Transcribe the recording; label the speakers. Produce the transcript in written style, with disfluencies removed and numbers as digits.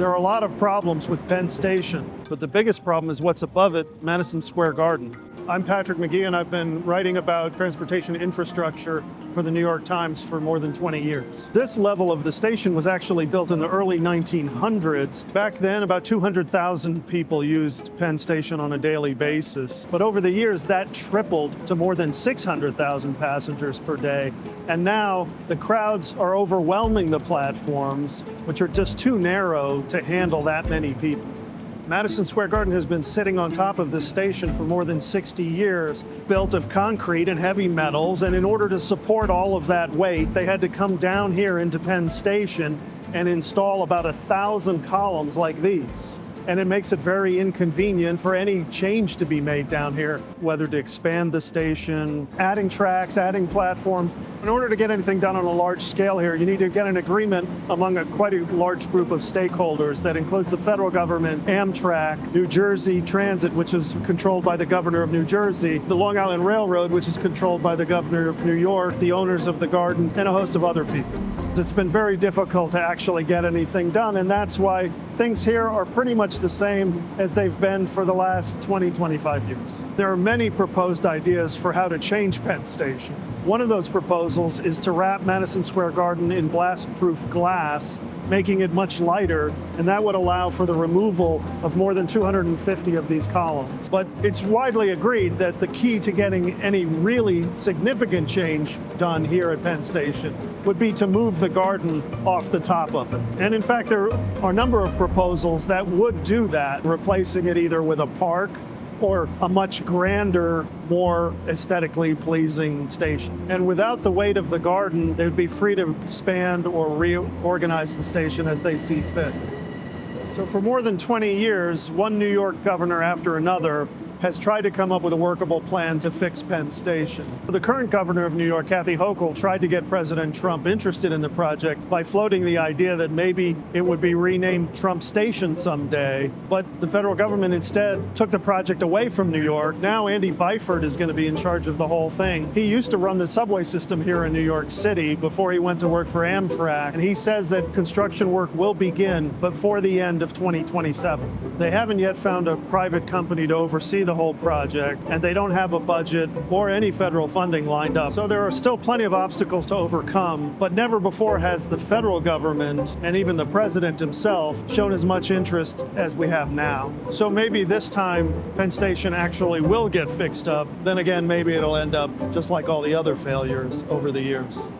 Speaker 1: There are a lot of problems with Penn Station, but the biggest problem is what's above it, Madison Square Garden. I'm Patrick McGeehan. I've been writing about transportation infrastructure for the New York Times for more than 20 years. This level of the station was actually built in the early 1900s. Back then, about 200,000 people used Penn Station on a daily basis. But over the years, that tripled to more than 600,000 passengers per day. And now the crowds are overwhelming the platforms, which are just too narrow to handle that many people. Madison Square Garden has been sitting on top of this station for more than 60 years, built of concrete and heavy metals, and in order to support all of that weight, they had to come down here into Penn Station and install about 1,000 columns like these. And it makes it very inconvenient for any change to be made down here, whether to expand the station, adding tracks, adding platforms. In order to get anything done on a large scale here, you need to get an agreement among quite a large group of stakeholders that includes the federal government, Amtrak, New Jersey Transit, which is controlled by the governor of New Jersey, the Long Island Railroad, which is controlled by the governor of New York, the owners of the garden, and a host of other people. It's been very difficult to actually get anything done, and that's why things here are pretty much the same as they've been for the last 20-25 years. There are many proposed ideas for how to change Penn Station. One of those proposals is to wrap Madison Square Garden in blast-proof glass, making it much lighter, and that would allow for the removal of more than 250 of these columns. But it's widely agreed that the key to getting any really significant change done here at Penn Station would be to move the garden off the top of it. And in fact, there are a number of proposals that would do that, replacing it either with a park or a much grander, more aesthetically pleasing station. And without the weight of the garden, they would be free to expand or reorganize the station as they see fit. So for more than 20 years, one New York governor after another has tried to come up with a workable plan to fix Penn Station. The current governor of New York, Kathy Hochul, tried to get President Trump interested in the project by floating the idea that maybe it would be renamed Trump Station someday, but the federal government instead took the project away from New York. Now Andy Byford is going to be in charge of the whole thing. He used to run the subway system here in New York City before he went to work for Amtrak, and he says that construction work will begin before the end of 2027. They haven't yet found a private company to oversee the whole project, and they don't have a budget or any federal funding lined up. So there are still plenty of obstacles to overcome, but never before has the federal government and even the president himself shown as much interest as we have now. So maybe this time Penn Station actually will get fixed up. Then again, maybe it'll end up just like all the other failures over the years.